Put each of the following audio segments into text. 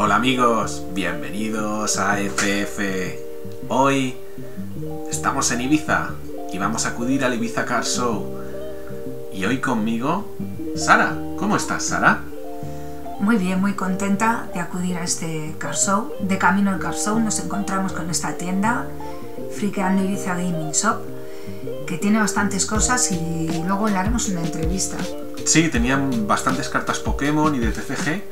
Hola amigos, bienvenidos a FF. Hoy estamos en Ibiza y vamos a acudir al Ibiza Car Show. Y hoy conmigo, Sara. ¿Cómo estás, Sara? Muy bien, muy contenta de acudir a este Car Show. De camino al Car Show nos encontramos con esta tienda, Freakeando Ibiza Gaming Shop, que tiene bastantes cosas y luego le haremos una entrevista. Sí, tenían bastantes cartas Pokémon y de TCG.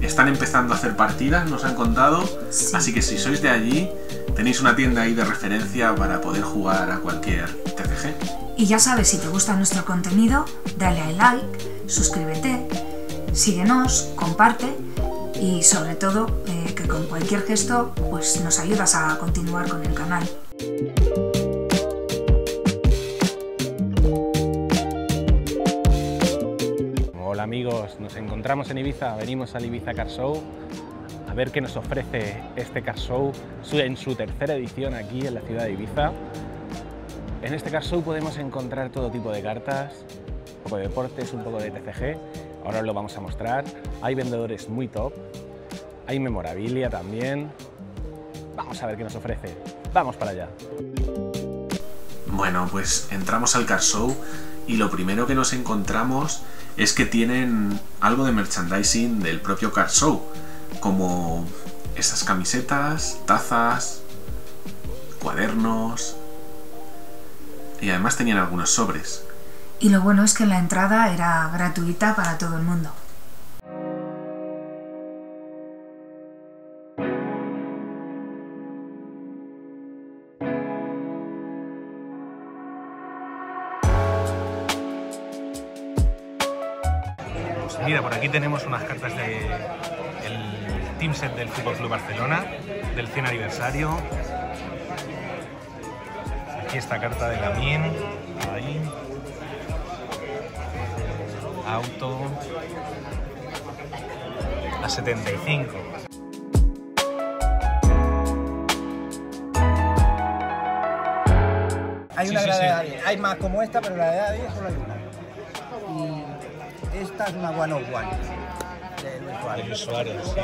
Están empezando a hacer partidas, nos han contado. Sí. Así que si sois de allí, tenéis una tienda ahí de referencia para poder jugar a cualquier TCG. Y ya sabes, si te gusta nuestro contenido, dale a like, suscríbete, síguenos, comparte y sobre todo que con cualquier gesto pues nos ayudas a continuar con el canal. Hola amigos, nos encontramos en Ibiza, venimos al Ibiza Car Show a ver qué nos ofrece este Car Show en su tercera edición aquí en la ciudad de Ibiza. En este Car Show podemos encontrar todo tipo de cartas, un poco de deportes, un poco de TCG, ahora os lo vamos a mostrar. Hay vendedores muy top, hay memorabilia también. Vamos a ver qué nos ofrece, vamos para allá. Bueno, pues entramos al Car Show y lo primero que nos encontramos es que tienen algo de merchandising del propio Car Show, como esas camisetas, tazas, cuadernos y además tenían algunos sobres. Y lo bueno es que la entrada era gratuita para todo el mundo. Mira, por aquí tenemos unas cartas del team set del Fútbol Club Barcelona, del 100 aniversario. Aquí esta carta de Lamine, ahí. Auto. A 75. Hay una gravedad 10. Hay más como esta, pero la gravedad 10 solo hay una. Y esta es una one of one de Luis Suárez. Sí.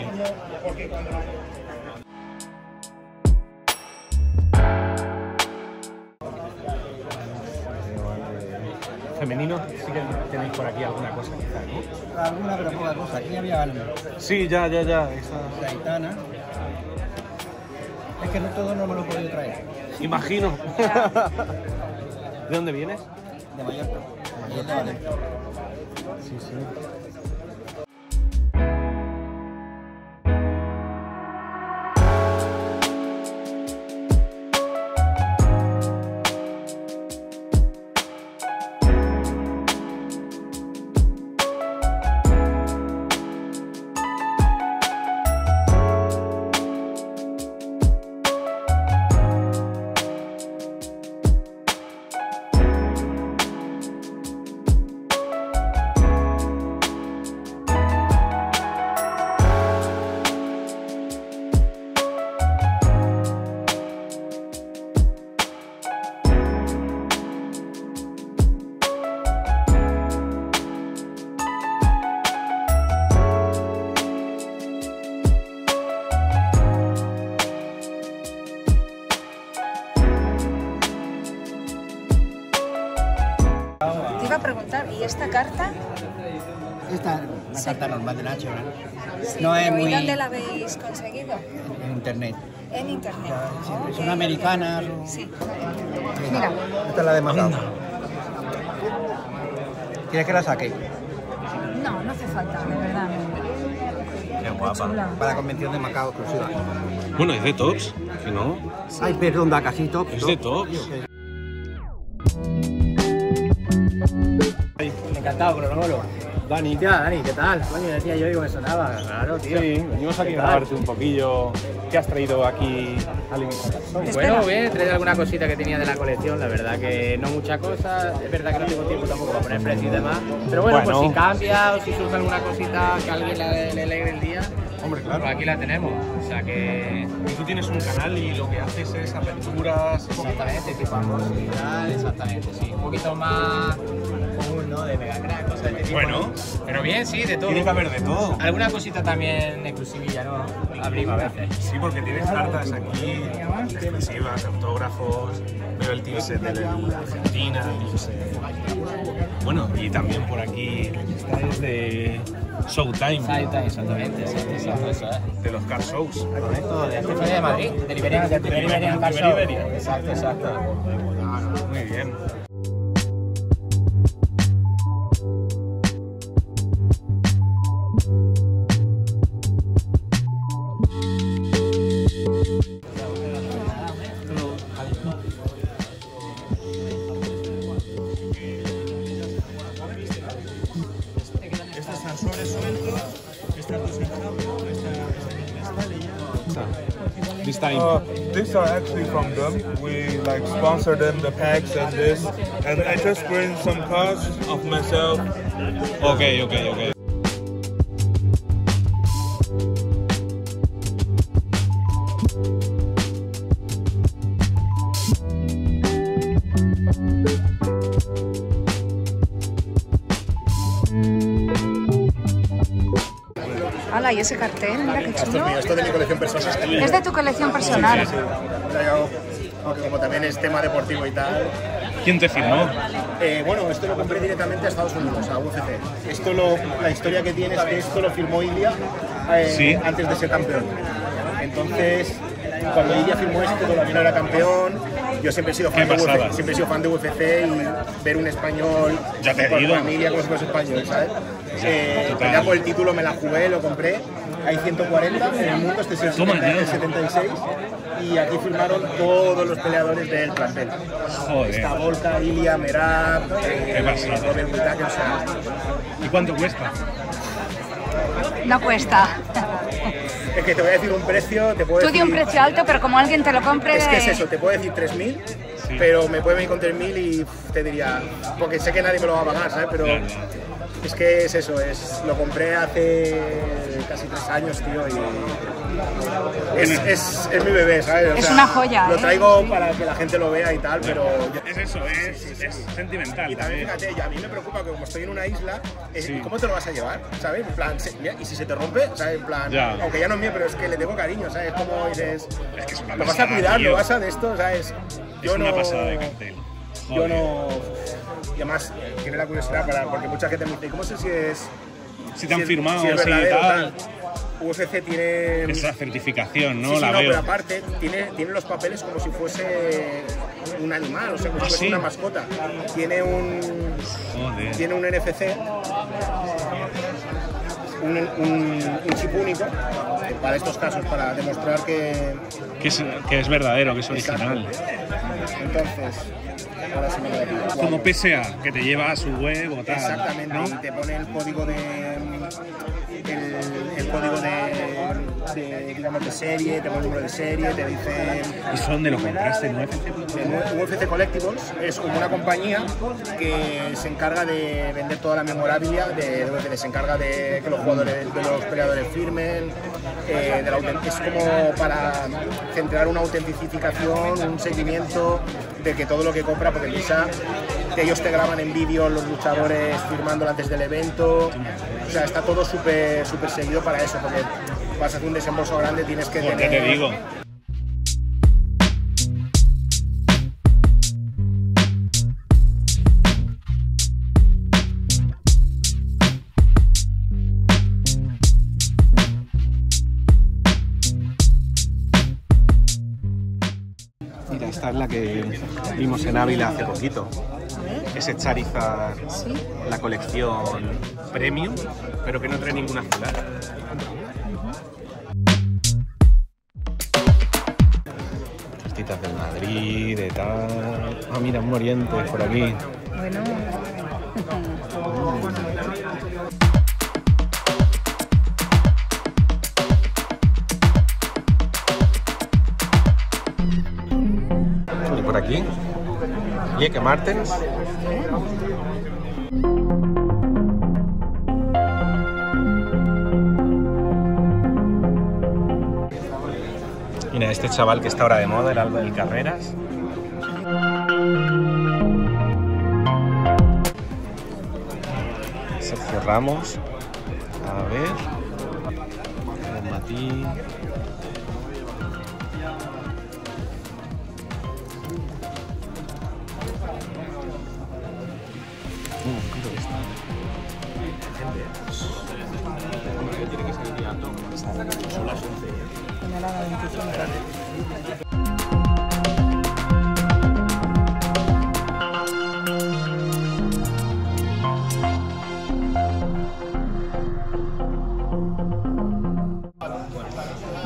Femenino, sí que tenéis por aquí alguna cosa quizás, ¿no? Alguna, pero poca cosa. Aquí había algo. Sí, ya. Esa... Gaitana. Es que no todo no me lo he podido traer. Imagino. ¿De dónde vienes? De Mallorca. De Mallorca. Sí. Te iba a preguntar, ¿y esta carta? Esta es una carta normal de Nacho, ¿no? Sí, No es muy... ¿Y dónde la habéis conseguido? En internet. En internet. Sí, son americanas. Sí. Mira. Esta es la de Macao. ¿Quieres que la saque? No hace falta, de verdad. Qué guapa. Para la convención de Macao exclusiva. Bueno, es de Tops, que no. Ay, perdón, da casi top. Es de Tops. Encantado, cronólogo. Dani. Dani, ¿qué tal? Coño, decía yo que me sonaba. Claro, tío. Sí, venimos aquí a grabarte un poquillo. ¿Qué has traído aquí al Ibiza Car Show? Bueno, bien, he traído alguna cosita que tenía de la colección, la verdad que no mucha cosa, es verdad que no tengo tiempo tampoco para poner precio y demás, pero bueno, Bueno. pues si cambia o si surge alguna cosita que a alguien le alegre el día, Hombre, claro. pues aquí la tenemos, o sea que... Y tú tienes un canal y lo que haces es aperturas... Exactamente, tipo unboxing y tal, exactamente, sí, un poquito más común, ¿no? ¿no? De Mega Crack, cosas de este tipo. Bueno. ¿no? Pero bien, sí, de todo. Tiene que haber de todo. Alguna cosita también exclusivilla, ¿no? Abrimos a veces. Sí, porque tienes cartas aquí exclusivas, autógrafos, veo el team set de la Argentina, no sé. Bueno, y también por aquí esta es de Showtime, Exactamente, sí, eso es. de los car shows. Correcto, de Feria de Madrid, de Liberian Car Show. Exacto. Muy bien. Estas sensores sueltos, estas dos en cambio, This time. these are actually from them. We like sponsor them the packs and this, and I just bring some cars of myself. Okay. Hala, y ese cartel, mira qué Esto es chulo. mío, esto es de mi colección personal. Es de tu colección personal. Porque como también es tema deportivo y tal. ¿Quién te firmó? Bueno, esto lo compré directamente a Estados Unidos, a UFC. La historia que tiene es que esto lo firmó Ilia Sí. antes de ser campeón. Entonces, cuando Ilia firmó esto, todavía no era campeón. Yo siempre he sido fan Qué de pasada. UFC, siempre he sido fan de UFC y ver un español Ya te con digo. familia como si fuese español, ¿sabes? total. Ya por el título me la jugué, lo compré. Hay 140 en el mundo, este es el Toma ya. 76 y aquí firmaron todos los peleadores del plantel. Joder. Está Volta, Ilia, Merab, Qué pasada. Robert Whittaker, o sea, ¿Y cuánto cuesta? No cuesta. es que te voy a decir un precio, te puedo Tú decir... di un precio alto, pero como alguien te lo compre... Es que es eso, te puedo decir 3.000, Sí. pero me puede venir con 3.000 y te diría, porque sé que nadie me lo va a pagar, ¿sabes? Pero Ya. es que es eso, lo compré hace casi 3 años, tío, y es mi bebé, ¿sabes? O Es sea, una joya, Lo ¿eh? traigo para que la gente lo vea y tal, pero... Es eso, es sentimental Y también, también. fíjate, a mí me preocupa que como estoy en una isla, Sí. ¿cómo te lo vas a llevar? ¿Sabes? En plan, mira, y si se te rompe, ¿sabes? En plan, Ya. aunque ya no es mío, pero es que le tengo cariño, ¿sabes? Como dices, Es que es una lo vas a pasada, cuidar, tío. lo vas a de esto, ¿sabes? Es una pasada de cartel. Yo Joder. no... Y además, tiene la curiosidad porque mucha gente me dice, ¿cómo sé si es... Si te han firmado, si es si verdadero, tal. UFC tiene... Es la certificación, ¿no? Sí, La no, veo. pero aparte tiene los papeles como si fuese un animal, o sea, como si fuese ¿sí? una mascota. Tiene un NFC, un chip único para estos casos, para demostrar que... Que es verdadero, que es original. Entonces, ahora se me da aquí. Como PSA, que te lleva a su web o tal. Exactamente, ¿no? y te pone el código el código digamos, de serie, te pone el número de serie, te dice... ¿Y dónde lo compraste en UFC? UFC Collectibles es como una compañía que se encarga de vender toda la memorabilia, se encarga de que los jugadores, de los peleadores firmen, es como para centrar una autentificación, un seguimiento de que todo lo que compra, porque piensa que ellos te graban en vídeo los luchadores firmándolo antes del evento, o sea, está todo súper seguido para eso, porque vas a hacer un desembolso grande, tienes que ¿Por qué tener... te digo? Mira, esta es la que vimos en Ávila hace poquito. Ese Charizard, la colección premium, pero que no trae ninguna ciudad. Cartitas del Madrid, de tal... Ah, mira, un Oriente por aquí. Bueno... Y por aquí, Lieke Martens. Mira, este chaval que está ahora de moda, el Albert Carreras. Ramos. A ver. Matí.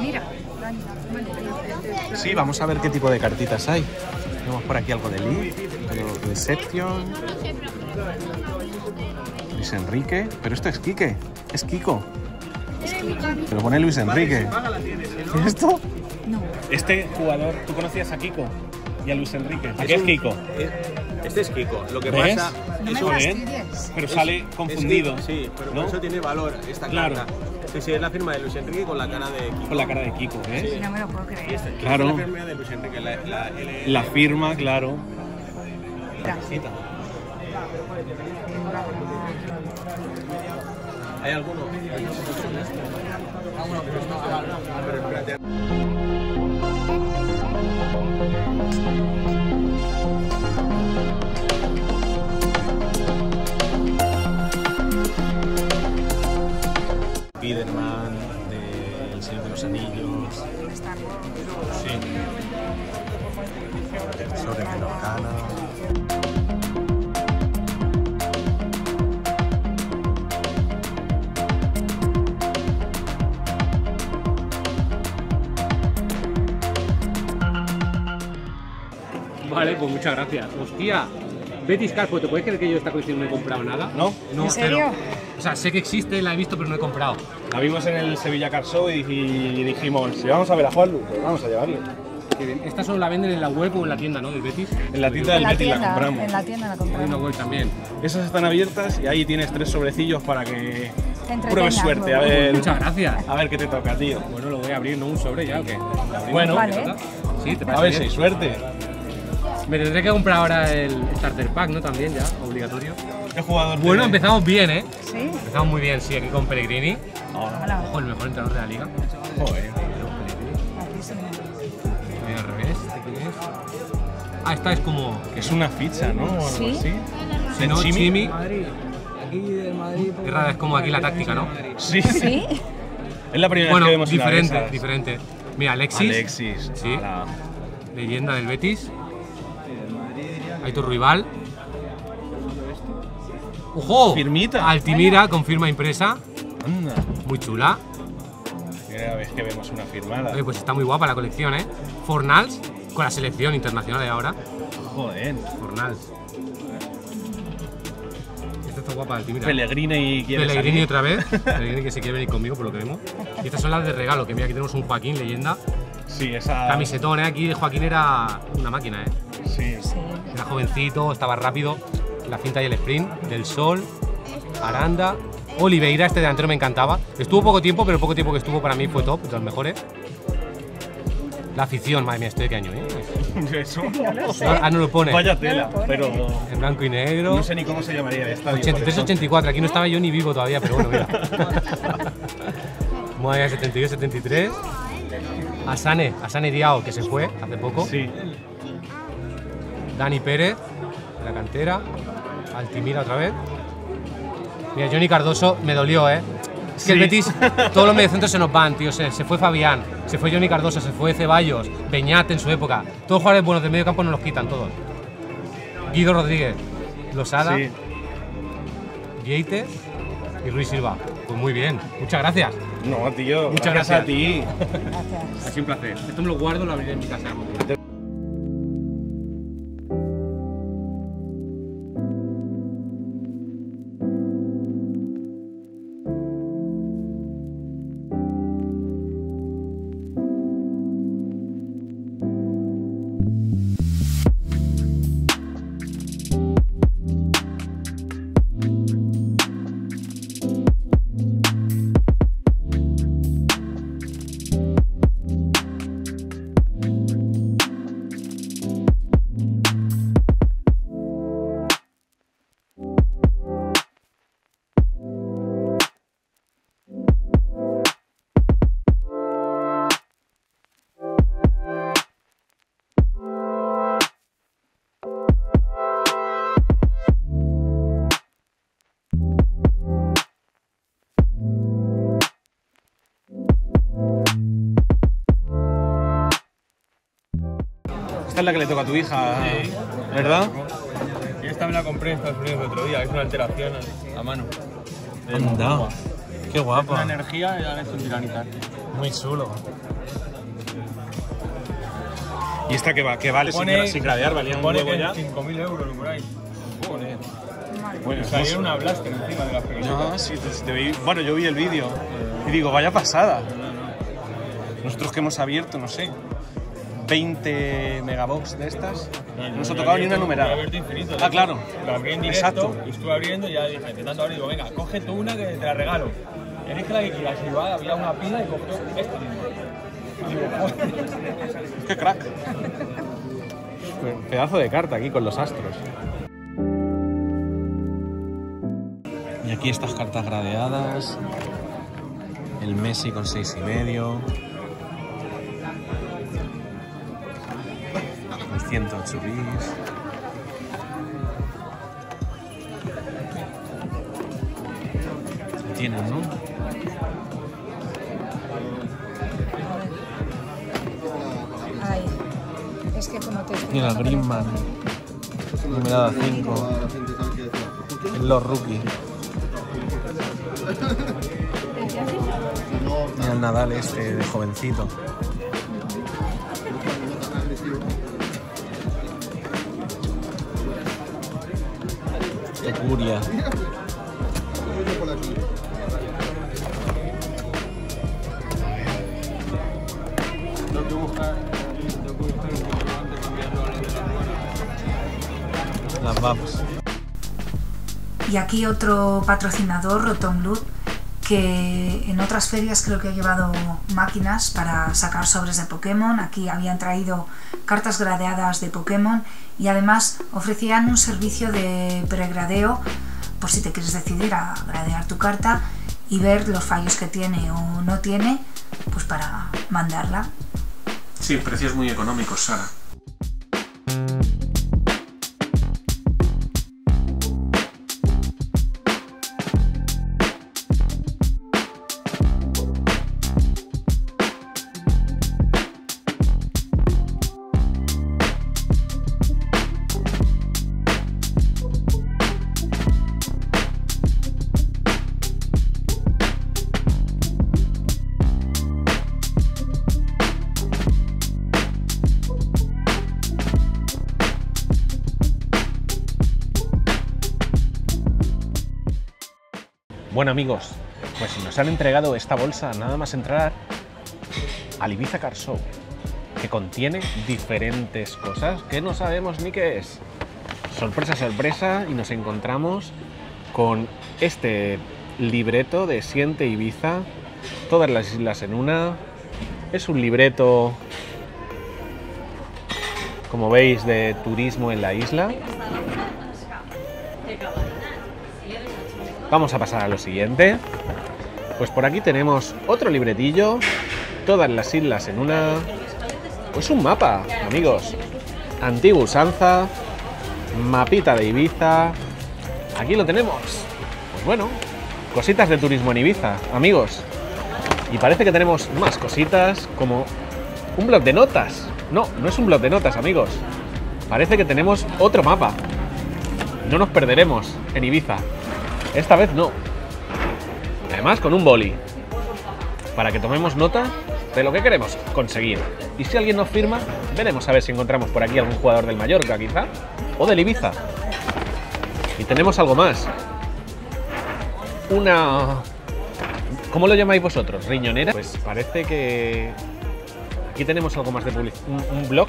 Mira, Sí, vamos a ver qué tipo de cartitas hay. Tenemos por aquí algo de Lee, Reception, Luis Enrique, pero esto es Quique, es Kiko. Pero pone Luis Enrique. ¿Y esto? no. Este jugador, ¿tú conocías a Kiko y a Luis Enrique? ¿A qué es Kiko? Este es Kiko. Lo que ¿Ves? pasa No es me Muy bien. fastidies. Pero sale confundido. Sí, pero ¿no? por eso tiene valor esta Claro. carta. Sí, sí, es la firma de Luis Enrique con la cara de Kiko. Con la cara de Kiko, ¿ves? No me lo puedo creer. Claro. Es la firma de Luis Enrique. La firma, claro. Mira. ¿Hay alguno? Pero espérate. Spiderman, de El Señor de los Anillos. Sí. Sobre Menorcana. Vale, pues muchas gracias. Hostia, Betis Carpo, ¿te puedes creer que yo esta colección no he comprado nada? ¿No? No, ¿En serio? cero. O sea, sé que existe, la he visto, pero no he comprado. La vimos en el Sevilla Car Show y dijimos, si vamos a ver a Juanlu, pues vamos a llevarlo. Qué bien. Esta solo la venden en la web o en la tienda, ¿no? Del Betis. En la tienda del Betis la compramos. En la tienda la Hay una compramos. web también. Esas están abiertas y ahí tienes 3 sobrecillos para que entretengas, pruebes suerte. A ver, Muchas gracias. a ver qué te toca, tío. Bueno, lo voy a abrir, ¿no? Un sobre ya, ¿o qué? Bueno, Vale. Sí, te a parece ver bien? si hay suerte. Me tendré que comprar ahora el Starter Pack, ¿no? También ya, obligatorio. ¿Qué jugador Bueno, te- empezamos bien, ¿eh? ¿Sí? Empezamos muy bien, sí, aquí con Pellegrini. Hola. Ojo, el mejor entrenador de la liga. Joder. Voy al revés, ¿este quién es? Ah, esta es como... Es una ficha, ¿no? O algo Sí. así. Si no, Chimi? Chimi. Qué rara, es como aquí la táctica, ¿no? Sí. ¿Sí? Es la primera Bueno, vez que vemos una de diferente, esas. diferente. Mira, Alexis, Alexis. Sí. ala. leyenda del Betis. Aitor Rival. ¡Ojo! Firmita. Altimira con firma impresa. Anda. Muy chula. Primera vez que vemos una firmada. Oye, pues está muy guapa la colección, ¿eh? Fornals con la selección internacional de ahora. Joder. Fornals. Esta está guapa, Altimira. Pellegrini y quiere Pellegrini salir. otra vez. Pellegrini que se quiere venir conmigo, por lo que vemos. Y estas son las de regalo, que mira, aquí tenemos un Joaquín, leyenda. Sí, esa. Camisetón, ¿eh? Aquí de Joaquín era una máquina, ¿eh? Sí. Era jovencito, estaba rápido. La cinta y el sprint. Del Sol, Aranda, Oliveira, este delantero me encantaba. Estuvo poco tiempo, pero el poco tiempo que estuvo para mí fue top, de los mejores. La afición, madre mía, ¿esto de qué año, Eso. Ah, no lo pone. Vaya tela, pero En blanco y negro. no sé ni cómo se llamaría el estadio. por eso. 83-84, aquí no estaba yo ni vivo todavía, pero bueno, mira. Madre mía, 72-73. Asane Diao, que se fue hace poco. Sí. Dani Pérez, de la cantera. Altimira otra vez. Mira, Johnny Cardoso me dolió, ¿eh? Es que el Sí. Betis, todos los mediocentros se nos van, tío. Se fue Fabián, se fue Johnny Cardoso, se fue Ceballos, Beñat en su época. Todos los jugadores buenos del medio campo nos los quitan todos. Guido Rodríguez, Losada, Sí. Yeites y Luis Silva. Pues muy bien, muchas gracias. No, tío. Muchas gracias a gracias. ti. Gracias. Ha sido un placer. Esto me lo guardo y lo abriré en mi casa. es la que le toca a tu hija, Sí. ¿verdad? Y esta me la compré en Estados Unidos el otro día, es una alteración a mano. Anda, qué Una guapa. energía y ahora es un tiranitar. Muy chulo. ¿Y esta que vale sin gradear? ¿Valía un pone huevo que ya? 5.000 euros por ahí. Joder. Bueno, O sea, era una blaster encima de las pequeñas. no, sí, bueno, yo vi el vídeo y digo, vaya pasada. Nosotros que hemos abierto, no sé, 20 megabox de estas, no nos ha tocado ni una numerada. Ah, claro. Lo abrí en directo Exacto. y estuve abriendo y ya dije, intentando abrir, digo, venga, coge tú una que te la regalo. Elige la que quieras y va, había una pila y cogió esta. Y digo, joder. ¡Qué crack! Pedazo de carta aquí con los astros. Y aquí estas cartas gradeadas. El Messi con 6,5. El 108 bis. Tienen, ¿no? Ay, es que como te estoy Mira, dando- Griezmann. Numerada 5. Los rookies. Mira el Nadal este de jovencito. Qué curia. Tengo que buscar un comprobante para enviarlo a la de la rueda. Las VAPs. Y aquí otro patrocinador, Rotom Loot, que en otras ferias creo que ha llevado máquinas para sacar sobres de Pokémon. Aquí habían traído cartas gradeadas de Pokémon y además ofrecían un servicio de pregradeo por si te quieres decidir a gradear tu carta y ver los fallos que tiene o no tiene, pues para mandarla. Sí, precios muy económicos, Sara. Bueno amigos, pues nos han entregado esta bolsa nada más entrar al Ibiza Car Show, que contiene diferentes cosas que no sabemos ni qué es. Sorpresa, sorpresa, y nos encontramos con este libreto de Siente Ibiza, todas las islas en una. Es un libreto, como veis, de turismo en la isla. Vamos a pasar a lo siguiente. Pues por aquí tenemos otro libretillo, todas las islas en una. Pues un mapa, amigos. Antigua usanza, mapita de Ibiza. Aquí lo tenemos. Pues bueno, cositas de turismo en Ibiza, amigos. Y parece que tenemos más cositas, como un bloc de notas. No, no es un bloc de notas, amigos. Parece que tenemos otro mapa. No nos perderemos en Ibiza. Esta vez no. Además con un boli, para que tomemos nota de lo que queremos conseguir. Y si alguien nos firma, veremos a ver si encontramos por aquí algún jugador del Mallorca quizá, o del Ibiza. Y tenemos algo más. Una... ¿Cómo lo llamáis vosotros? ¿Riñonera? Pues parece que... Aquí tenemos algo más de publicidad. Un blog.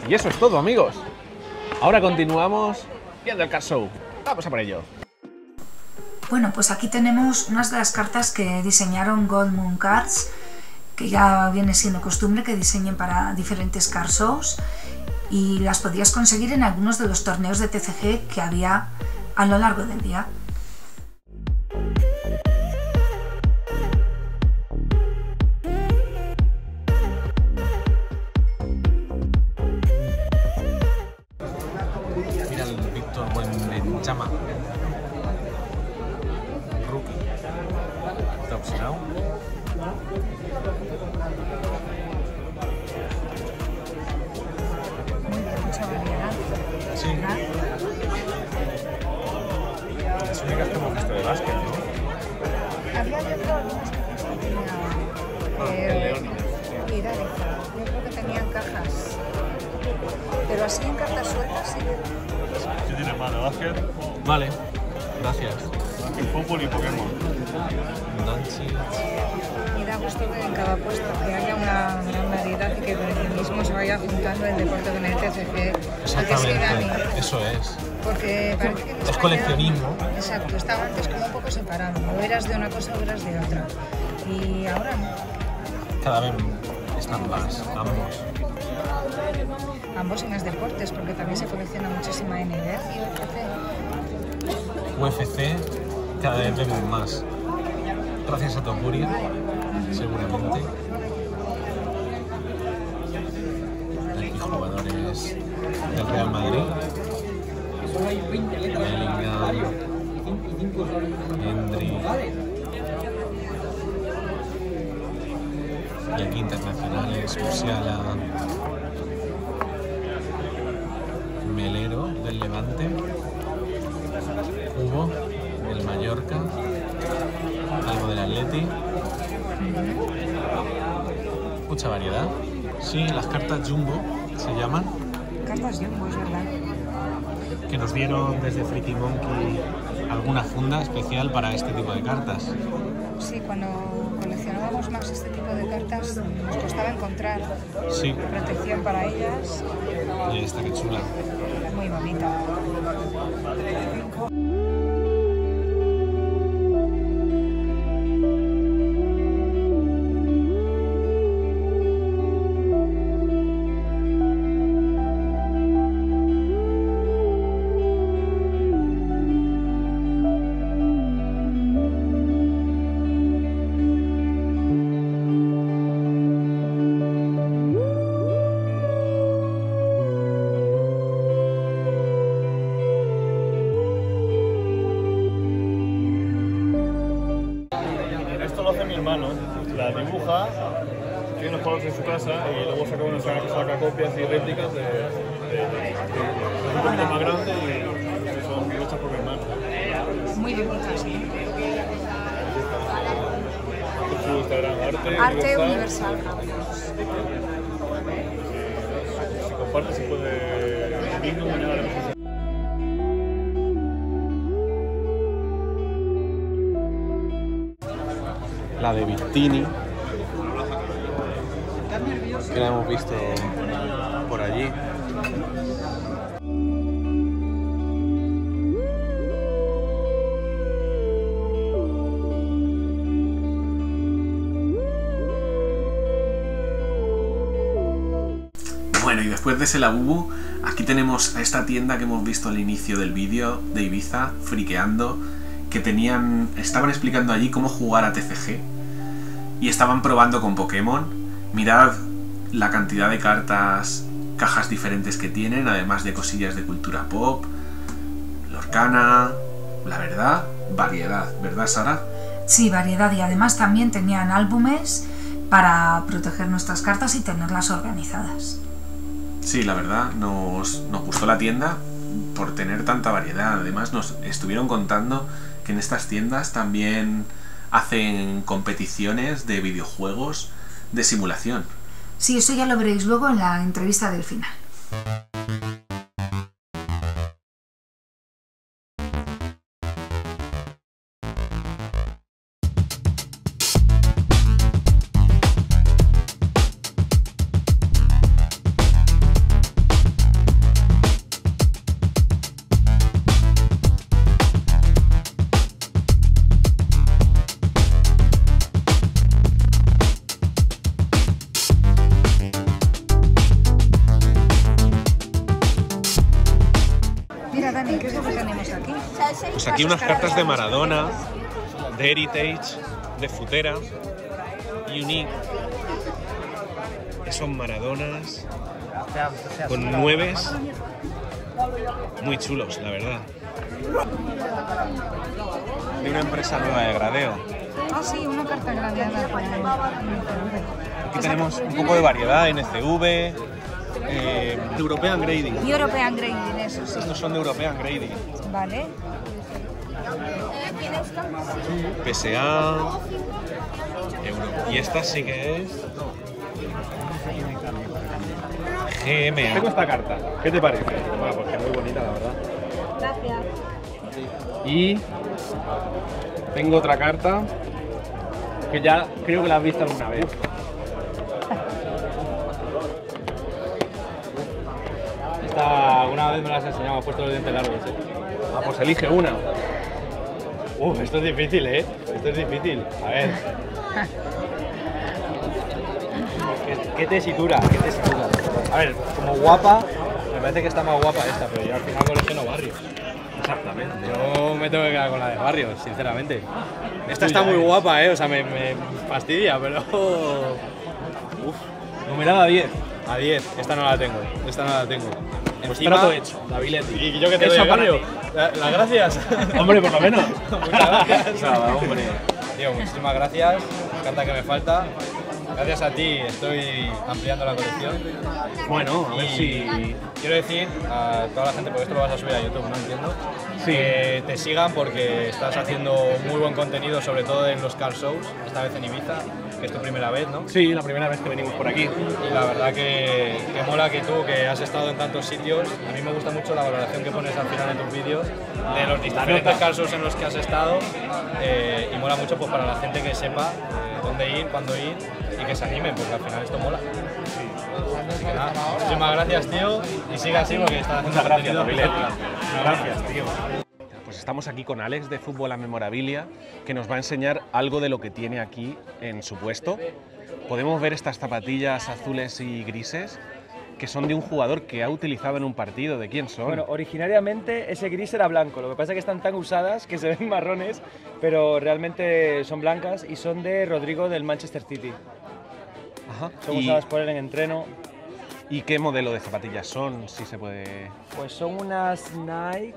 Y eso es todo, amigos. Ahora continuamos viendo el Car Show. Vamos a por ello. Bueno, pues aquí tenemos unas de las cartas que diseñaron Gold Moon Cards, que ya viene siendo costumbre que diseñen para diferentes car shows, y las podías conseguir en algunos de los torneos de TCG que había a lo largo del día. Mira el Víctor Buenbenchama. Rookie. Top Now. así en cartas sueltas, sí. ¿Qué tienes más de básquet? Vale, gracias. El fútbol y Pokémon. Y da gusto que en cada puesto que haya una gran variedad y que el coleccionismo se vaya juntando el deporte con el TCG. Exactamente, eso es. Porque parece que en Es España- coleccionismo. Exacto, estaba antes como un poco separado. O eras de una cosa o eras de otra. Y ahora no. Cada vez están más, ambos. Ambos en los deportes, porque también se colecciona muchísima NBA y UFC. UFC cada vez vemos más. Gracias a Topuria, seguramente. Aquí jugadores del Real Madrid. Bellingham, Endrick. Y aquí internacionales, Musiala, Melero del Levante, Hugo del Mallorca, algo del Atleti. Mucha variedad. Sí, las cartas Jumbo se llaman, Cartas Jumbo, es verdad. que nos dieron desde Freaky Monkey alguna funda especial para este tipo de cartas. Sí, cuando coleccionábamos más este tipo de cartas nos costaba encontrar Sí, protección para ellas. y esta que chula. Muy bonita. Esto lo hace mi hermano. La dibuja, tiene unos colores en su casa y luego saca copias y réplicas de un poquito más grande y que son hechas por mi hermano. Muy bonitas, ¿sí? Su Instagram, Arte Universal. Si comparte se puede ir mañana a la mesa. La de Victini, que la hemos visto por allí. Bueno, y después de ese Labubu, aquí tenemos a esta tienda que hemos visto al inicio del vídeo de Ibiza, Friqueando, que estaban explicando allí cómo jugar a TCG y estaban probando con Pokémon. Mirad la cantidad de cartas, cajas diferentes que tienen, además de cosillas de cultura pop, Lorcana, la verdad, variedad, ¿verdad, Sara? Sí, variedad, y además también tenían álbumes para proteger nuestras cartas y tenerlas organizadas. Sí, la verdad, nos gustó la tienda por tener tanta variedad. Además nos estuvieron contando que en estas tiendas también hacen competiciones de videojuegos de simulación. Sí, eso ya lo veréis luego en la entrevista del final. Mira, Dani, ¿qué es lo que tenemos aquí? Pues aquí unas cartas de Maradona, de Heritage, de Futera, Unique, que son Maradonas, con 9s, muy chulos, la verdad. De una empresa nueva de gradeo. Ah, sí, una carta gradeada con Aquí tenemos un poco de variedad, NCV, European Grading. y European Grading, eso sí. Estos son de European Grading. Vale. PSA, Euro. Y esta sí que es GMA. Tengo esta carta. ¿Qué te parece? Bueno, pues que es muy bonita, la verdad. Gracias. Y tengo otra carta que ya creo que la has visto alguna vez. Esta una vez me la has enseñado, me has puesto los dientes largos, ¿eh? Ah, pues elige una. Esto es difícil, ¿eh? Esto es difícil. A ver. ¿Qué tesitura? ¿Qué tesitura? A ver, como guapa, me parece que está más guapa esta, pero yo al final colecciono Barrios. Exactamente. Yo me tengo que quedar con la de Barrios, sinceramente. Esta está muy guapa, o sea, me fastidia, pero... Numerada 10. A 10, esta no la tengo, esta no la tengo. Pues trato hecho, Daviletti. ¿Y yo que te doy, Barrio? Las gracias. Hombre, por lo menos. Muchas gracias. Nada, hombre. Tío, muchísimas gracias. Carta que me falta. Gracias a ti estoy ampliando la colección. Bueno, a ver si... Quiero decir a toda la gente, porque esto lo vas a subir a YouTube, ¿no? Entiendo. Sí. Que te sigan porque estás haciendo muy buen contenido, sobre todo en los car shows, esta vez en Ibiza, que es tu primera vez, ¿no? Sí, la primera vez que venimos por aquí. Y la verdad que mola que tú, que has estado en tantos sitios, a mí me gusta mucho la valoración que pones al final de tus vídeos, de los diferentes car shows en los que has estado, y mola mucho pues, para la gente que sepa dónde ir, cuándo ir, y que se animen, porque al final esto mola. Así que nada, muchísimas gracias, tío, y siga así porque estás haciendo contenido. Gracias, tío. Pues estamos aquí con Alex de Fútbol a Memorabilia, que nos va a enseñar algo de lo que tiene aquí en su puesto. Podemos ver estas zapatillas azules y grises, que son de un jugador que ha utilizado en un partido. ¿De quién son? Bueno, originariamente ese gris era blanco, lo que pasa es que están tan usadas que se ven marrones, pero realmente son blancas y son de Rodrigo del Manchester City. Ajá. Son usadas por él en entreno. ¿Y qué modelo de zapatillas son, si se puede...? Pues son unas Nike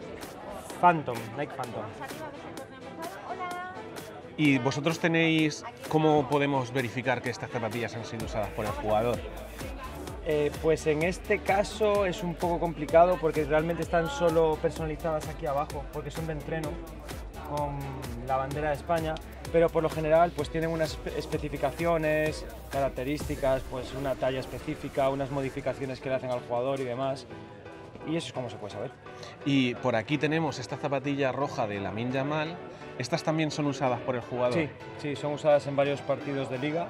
Phantom. ¿Y vosotros tenéis cómo podemos verificar que estas zapatillas han sido usadas por el jugador? Pues en este caso es un poco complicado porque realmente están solo personalizadas aquí abajo, porque son de entreno con la bandera de España, pero por lo general pues tienen unas especificaciones, características, pues una talla específica, unas modificaciones que le hacen al jugador y demás, y eso es como se puede saber. Y por aquí tenemos esta zapatilla roja de Lamine Yamal. ¿Estas también son usadas por el jugador? Sí, son usadas en varios partidos de liga.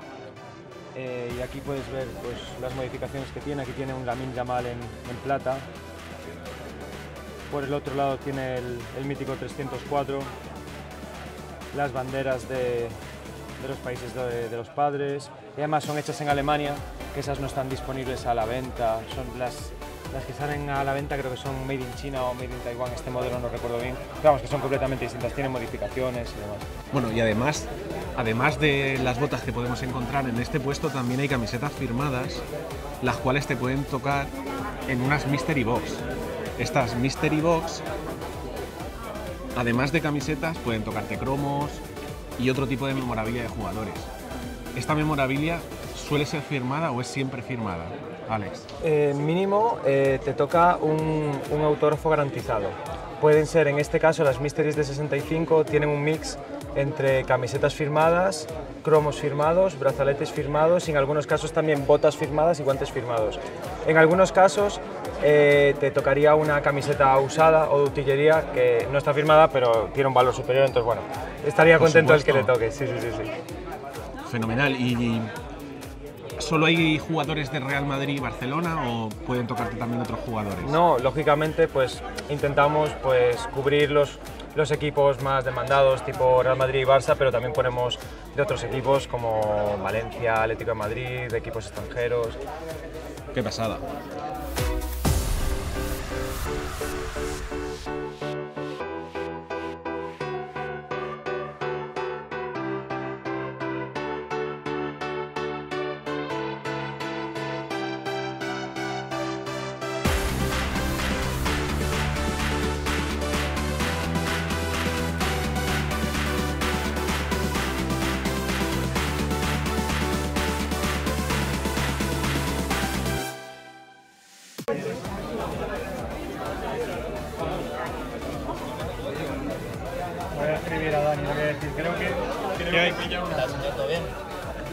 Y aquí puedes ver pues, las modificaciones que tiene. Aquí tiene un Lamine Yamal en plata. Por el otro lado tiene el mítico 304. Las banderas de los países de los padres. Y además son hechas en Alemania, que esas no están disponibles a la venta. Son las que salen a la venta, creo que son Made in China o Made in Taiwan. Este modelo no recuerdo bien. Pero vamos, que son completamente distintas, tienen modificaciones y demás. Bueno, y además de las botas que podemos encontrar en este puesto, también hay camisetas firmadas, las cuales te pueden tocar en unas Mystery Box. Estas Mystery Box, además de camisetas, pueden tocarte cromos y otro tipo de memorabilia de jugadores. ¿Esta memorabilia suele ser firmada o es siempre firmada, Alex? Mínimo te toca un autógrafo garantizado. Pueden ser, en este caso, las Mysteries de 65 tienen un mix entre camisetas firmadas, cromos firmados, brazaletes firmados y en algunos casos también botas firmadas y guantes firmados. En algunos casos te tocaría una camiseta usada o de utillería que no está firmada pero tiene un valor superior, entonces bueno, estaría contento el que le toque. Sí. Fenomenal. ¿Y solo hay jugadores de Real Madrid y Barcelona o pueden tocarte también otros jugadores? No, lógicamente pues intentamos pues cubrir los equipos más demandados tipo Real Madrid y Barça, pero también ponemos de otros equipos como Valencia, Atlético de Madrid, de equipos extranjeros. ¡Qué pasada! Voy a escribir a Dani, voy a decir, creo que hay pillado una. ¿Todo bien?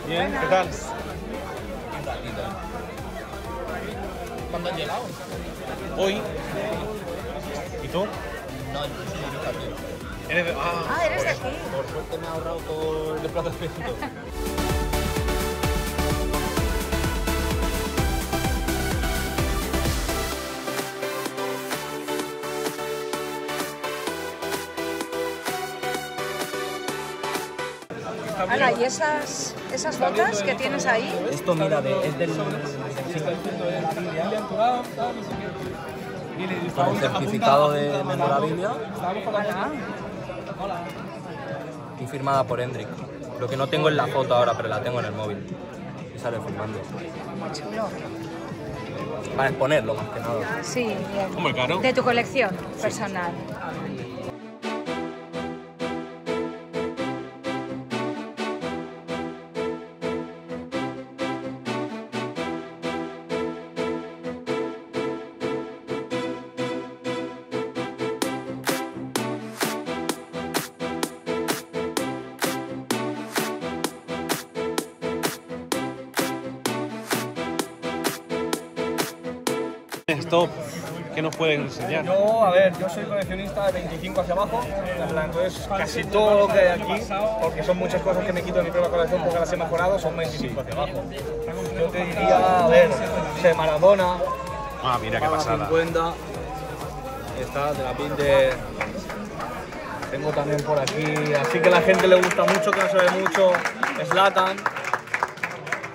Bien, ¿qué tal? cuando han llegado. Hoy. ¿Y tú? No, yo soy de Ibiza, tío. Eres de... Eres de aquí. Por suerte me ha ahorrado todo el desplazamiento. Hala, ¿y esas botas que tienes ahí? Esto, mira, es del con el certificado de memorabilia y firmada por Hendrik. Lo que no tengo es la foto ahora, pero la tengo en el móvil. Y sale firmando. Muy chulo. Para exponerlo, más que nada. Sí, bien. ¿Cómo es caro? De tu colección personal. Stop. ¿Qué nos pueden enseñar? Yo, a ver, yo soy coleccionista de 25 hacia abajo, entonces casi todo lo que hay aquí, porque son muchas cosas que me quito de mi propia colección porque las he mejorado, son 25 hacia abajo. Yo te diría, a ver, de Maradona, Mira qué pasada. 50, esta de la Pinte, tengo también por aquí, así que a la gente le gusta mucho, que no se ve mucho, Zlatan,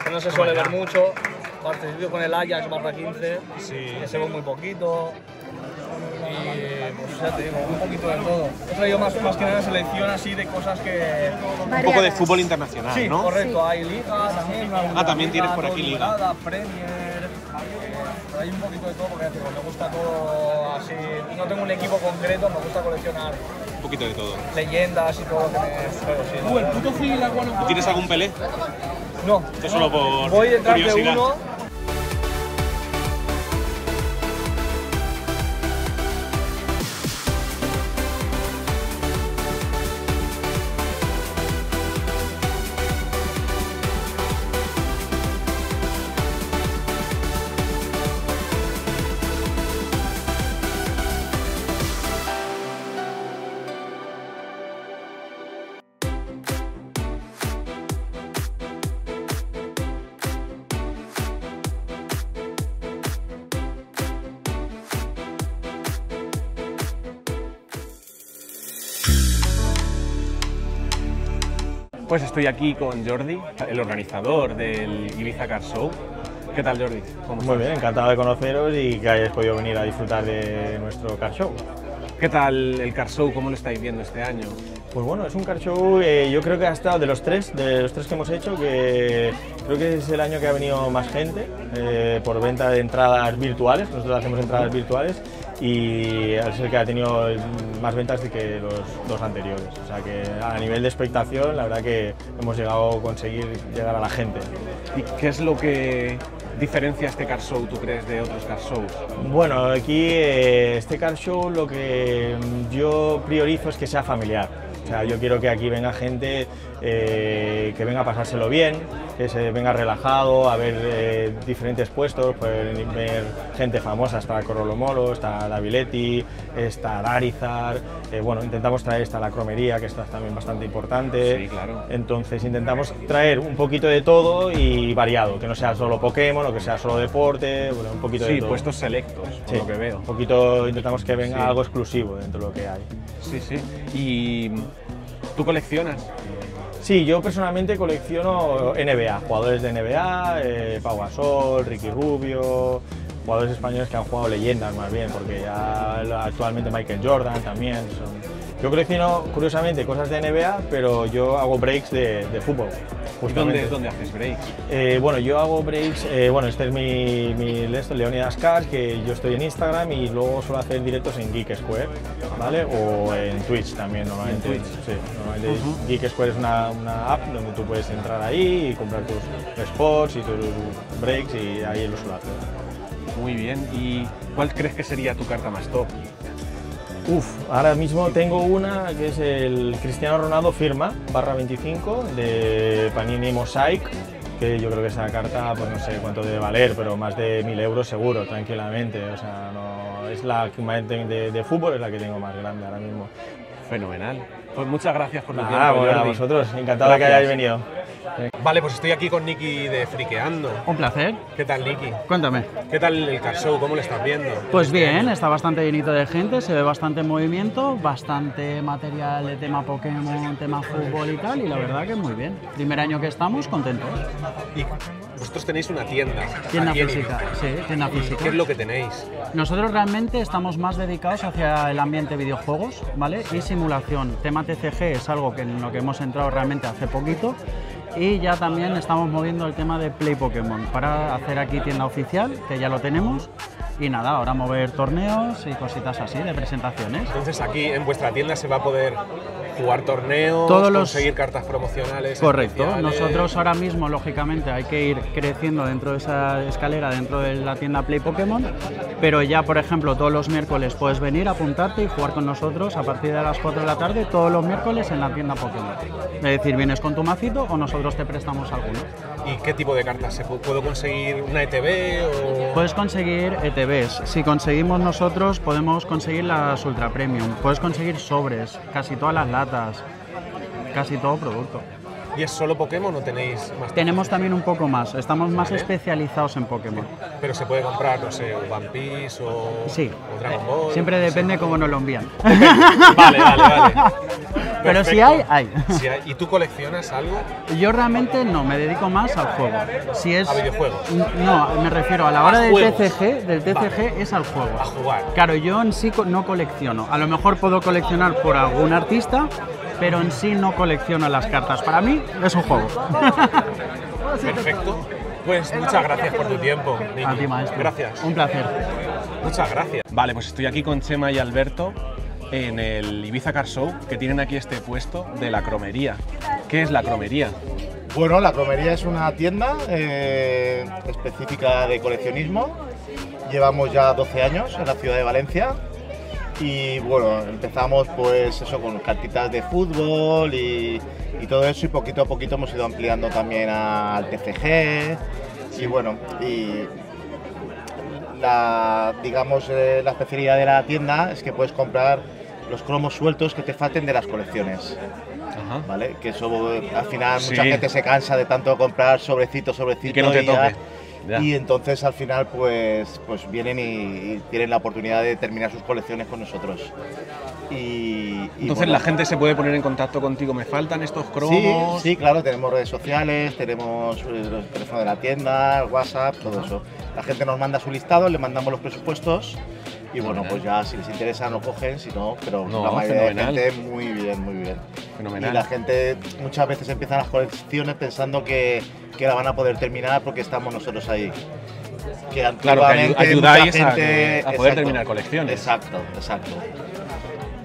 que no se suele ver mucho. Participo con el Ajax barra 15, que se ve muy poquito. Y pues ya te digo, un poquito de todo. He traído más que nada selección así de cosas que... Un poco de fútbol internacional, sí, ¿no? Correcto, sí. Hay liga también. También tienes por aquí liga. Premier, hay un poquito de todo porque digo, me gusta todo así. No tengo un equipo concreto, me gusta coleccionar. Un poquito de todo. Leyendas y todo lo que me... el puto ¿Tú tienes algún Pelé? No. Esto solo por voy detrás de curiosidad. uno. Pues estoy aquí con Jordi, el organizador del Ibiza Car Show. ¿Qué tal, Jordi? Muy bien, encantado de conoceros y que hayáis podido venir a disfrutar de nuestro Car Show. ¿Qué tal el Car Show? ¿Cómo lo estáis viendo este año? Pues bueno, es un Car Show, yo creo que ha estado de los tres que hemos hecho, que creo que es el año que ha venido más gente por venta de entradas virtuales. Nosotros hacemos entradas virtuales y es el que ha tenido más ventas que los dos anteriores. O sea que a nivel de expectación, la verdad que hemos llegado a conseguir llegar a la gente. ¿Y qué es lo que diferencia este Car Show, tú crees, de otros Car Shows? Bueno, aquí este Car Show lo que yo priorizo es que sea familiar. O sea, yo quiero que aquí venga gente que venga a pasárselo bien, que se venga relajado, a ver diferentes puestos, pueden ver gente famosa, está Corolomolo, está Daviletti, está Darizar, bueno, intentamos traer la cromería, que esta es también bastante importante. Sí, claro. Entonces intentamos traer un poquito de todo y variado, que no sea solo Pokémon o que sea solo deporte, bueno, un poquito de todo. Sí, puestos selectos, por lo que veo. Un poquito intentamos que venga algo exclusivo dentro de lo que hay. Sí, sí. ¿Y tú coleccionas? Sí, yo personalmente colecciono NBA, jugadores de NBA, Pau Gasol, Ricky Rubio, jugadores españoles que han jugado leyendas más bien, porque ya actualmente Michael Jordan también. Yo colecciono, curiosamente, cosas de NBA, pero yo hago breaks de fútbol. ¿Y dónde haces breaks? Bueno, yo hago breaks, bueno, este es mi Leonidas Cars, que yo estoy en Instagram y luego suelo hacer directos en Geek Square, ¿vale? O en Twitch también, normalmente. En Twitch. Sí, normalmente Geek Square es una app donde tú puedes entrar ahí y comprar tus spots y tus breaks y ahí lo suelo hacer. Muy bien, ¿y cuál crees que sería tu carta más top? Ahora mismo tengo una que es el Cristiano Ronaldo firma /25 de Panini Mosaic, que yo creo que esa carta, pues no sé cuánto debe valer, pero más de 1000 euros seguro, tranquilamente. O sea, no, es la de fútbol, es la que tengo más grande ahora mismo. Fenomenal. Pues muchas gracias por tu tiempo, Jordi. A vosotros, encantado de que hayáis venido. Vale, pues estoy aquí con Niki de Friqueando. Un placer. ¿Qué tal, Niki? Cuéntame. ¿Qué tal el car show? ¿Cómo lo estás viendo? Pues bien, está bastante llenito de gente, se ve bastante movimiento, bastante material de tema Pokémon, tema fútbol y tal, y la verdad que muy bien. Primer año que estamos, contentos. Y vosotros tenéis una tienda. Tienda aquí física, sí, tienda física. ¿Qué es lo que tenéis? Nosotros realmente estamos más dedicados hacia el ambiente videojuegos, ¿vale? Y simulación. Tema TCG es algo que en lo que hemos entrado realmente hace poquito. Y ya también estamos moviendo el tema de Play Pokémon para hacer aquí tienda oficial, que ya lo tenemos. Y nada, ahora mover torneos y cositas así de presentaciones. Entonces aquí en vuestra tienda se va a poder jugar torneos, conseguir cartas promocionales. Correcto. Especiales. Nosotros ahora mismo, lógicamente, hay que ir creciendo dentro de esa escalera, dentro de la tienda Play Pokémon, pero ya, por ejemplo, todos los miércoles puedes venir, apuntarte y jugar con nosotros a partir de las 4 de la tarde, todos los miércoles en la tienda Pokémon. Es decir, vienes con tu macito o nosotros te prestamos alguno. ¿Y qué tipo de cartas? ¿Puedo conseguir una ETB o...? Puedes conseguir ETBs. Si conseguimos nosotros, podemos conseguir las Ultra Premium. Puedes conseguir sobres, casi todas las latas, casi todo producto. ¿Y es solo Pokémon o tenéis más? Tenemos también un poco más. Estamos más especializados en Pokémon. Pero se puede comprar, no sé, One Piece o, sí. O Dragon Ball. Siempre depende cómo nos lo envían. Vale. Pero si hay, hay. ¿Y tú coleccionas algo? Yo realmente no, me dedico más al juego. Si es, ¿A videojuegos? No, me refiero a la hora del juegos. TCG, Vale. es al juego. A jugar. Claro, yo en sí no colecciono. A lo mejor puedo coleccionar por algún artista, pero en sí no colecciono las cartas. Para mí es un juego. Perfecto. Pues muchas gracias por tu tiempo, Niki. A ti, maestro. Gracias. Un placer. Muchas gracias. Vale, pues estoy aquí con Chema y Alberto en el Ibiza Car Show, que tienen aquí este puesto de la cromería. ¿Qué es la cromería? Bueno, la cromería es una tienda específica de coleccionismo. Llevamos ya 12 años en la ciudad de Valencia. Y bueno, empezamos pues eso con cartitas de fútbol y todo eso, y poquito a poquito hemos ido ampliando también al TCG. Y bueno, y la especialidad de la tienda es que puedes comprar los cromos sueltos que te falten de las colecciones. Ajá. ¿Vale? Que eso al final mucha gente se cansa de tanto comprar sobrecito y que no te toque. Ya. Y entonces al final pues vienen y tienen la oportunidad de terminar sus colecciones con nosotros. Entonces bueno, la gente se puede poner en contacto contigo. ¿Me faltan estos cromos? Sí, claro, tenemos redes sociales, tenemos el teléfono de la tienda, el WhatsApp, todo eso. La gente nos manda su listado, le mandamos los presupuestos y bueno, pues ya si les interesa nos cogen, si no, pero la mayoría de gente muy bien. Fenomenal. Y la gente muchas veces empieza las colecciones pensando que la van a poder terminar porque estamos nosotros ahí. Claro, que ayudáis a poder terminar colecciones. Exacto.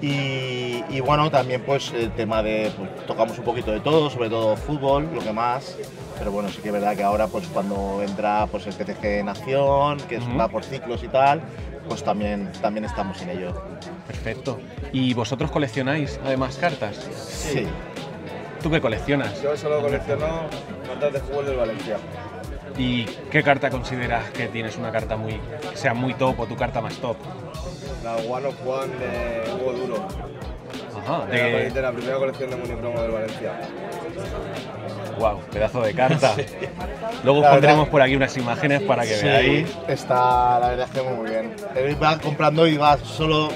Y bueno, también pues el tema de, pues, tocamos un poquito de todo, sobre todo fútbol, lo que más, pero bueno, sí que es verdad que ahora pues cuando entra pues el TCG Nación, que va por ciclos y tal, pues también estamos en ello. Perfecto. ¿Y vosotros coleccionáis además cartas? Sí. ¿Tú qué coleccionas? Yo solo colecciono cartas de fútbol del Valencia. ¿Y qué carta consideras que tienes una carta que sea muy top o tu carta más top? La One of One de Hugo Duro. Ajá. De la primera colección de Municromo del Valencia. Wow, pedazo de carta. Luego pondremos por aquí unas imágenes para que veáis. Está, la verdad es que muy bien. Él va comprando y va solo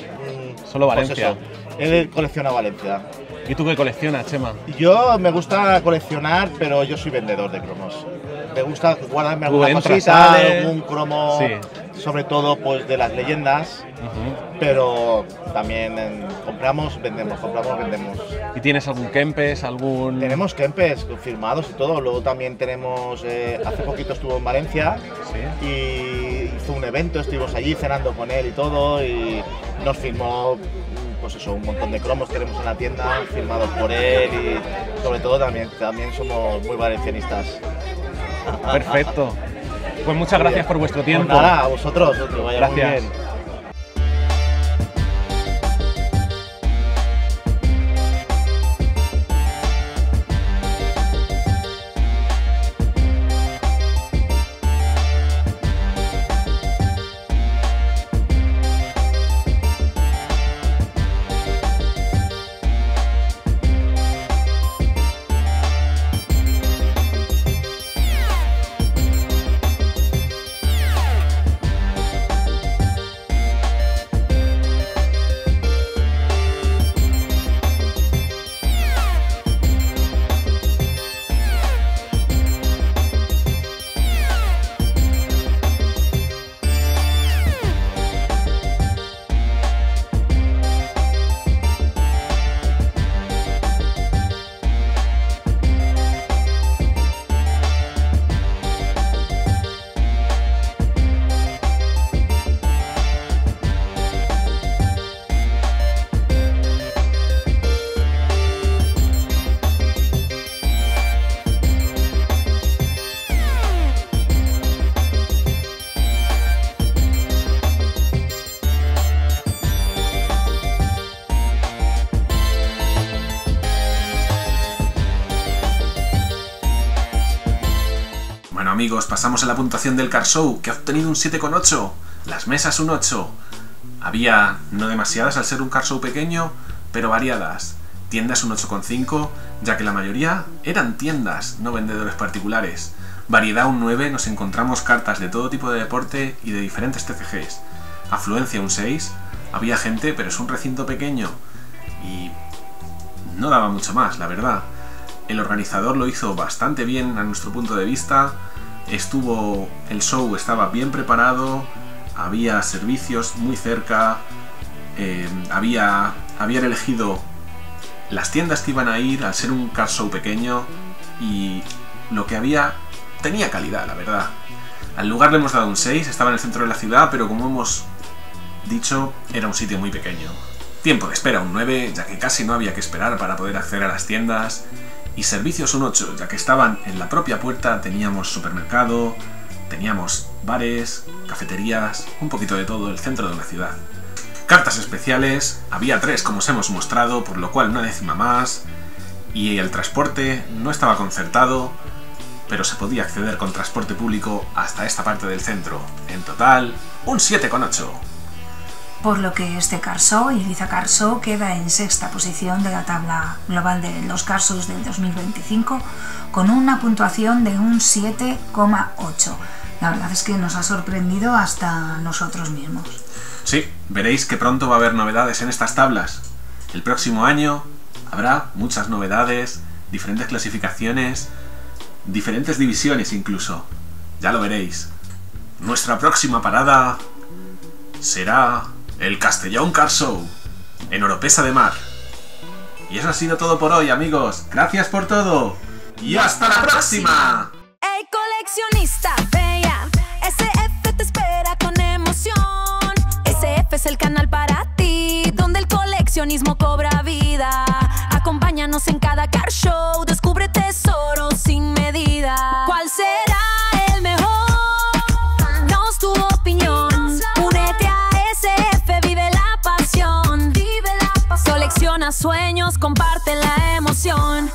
Valencia. Pues él colecciona Valencia. ¿Y tú qué coleccionas, Chema? Yo me gusta coleccionar, pero yo soy vendedor de cromos. Me gusta guardarme alguna cosita, algún cromo, sobre todo pues de las leyendas, pero también compramos, vendemos. ¿Y tienes algún Kempes, Tenemos Kempes firmados y todo, luego también tenemos, hace poquito estuvo en Valencia y hizo un evento, estuvimos allí cenando con él y todo, y nos firmó pues eso, un montón de cromos tenemos en la tienda, firmados por él, y sobre todo también somos muy valencianistas. Perfecto. Pues muchas gracias por vuestro tiempo. Pues nada, a vosotros, que vaya muy bien. amigos, pasamos a la puntuación del Car Show, que ha obtenido un 7,8. Las mesas un 8. Había no demasiadas al ser un Car Show pequeño, pero variadas. Tiendas un 8,5, ya que la mayoría eran tiendas, no vendedores particulares. Variedad un 9, nos encontramos cartas de todo tipo de deporte y de diferentes TCGs. Afluencia un 6, había gente, pero es un recinto pequeño y no daba mucho más, la verdad. El organizador lo hizo bastante bien a nuestro punto de vista. El show estaba bien preparado, había servicios muy cerca, habían elegido las tiendas que iban a ir al ser un car show pequeño y lo que había tenía calidad, la verdad. Al lugar le hemos dado un 6, estaba en el centro de la ciudad, pero como hemos dicho, era un sitio muy pequeño. Tiempo de espera un 9, ya que casi no había que esperar para poder acceder a las tiendas. Y servicios un 8, ya que estaban en la propia puerta, teníamos supermercado, teníamos bares, cafeterías, un poquito de todo, el centro de una ciudad. Cartas especiales, había 3 como os hemos mostrado, por lo cual una décima más, y el transporte no estaba concertado, pero se podía acceder con transporte público hasta esta parte del centro. En total, un 7,8. Por lo que este Car Show, Ibiza Car Show, queda en 6ª posición de la tabla global de los Car Shows del 2025, con una puntuación de un 7,8. La verdad es que nos ha sorprendido hasta nosotros mismos. Sí, veréis que pronto va a haber novedades en estas tablas. El próximo año habrá muchas novedades, diferentes clasificaciones, diferentes divisiones incluso. Ya lo veréis. Nuestra próxima parada será el Castellón Car Show, en Oropesa de Mar. Y eso ha sido todo por hoy, amigos. Gracias por todo. ¡Y hasta la próxima! Hey, coleccionista, vea, SF te espera con emoción. SF es el canal para ti, donde el coleccionismo cobra vida. Acompáñanos en cada car show, descubre tesoros sin medida. ¿Cuál será el mejor? Danos tu opinión. Únete a SF, vive la pasión. Colecciona sueños, comparte la emoción.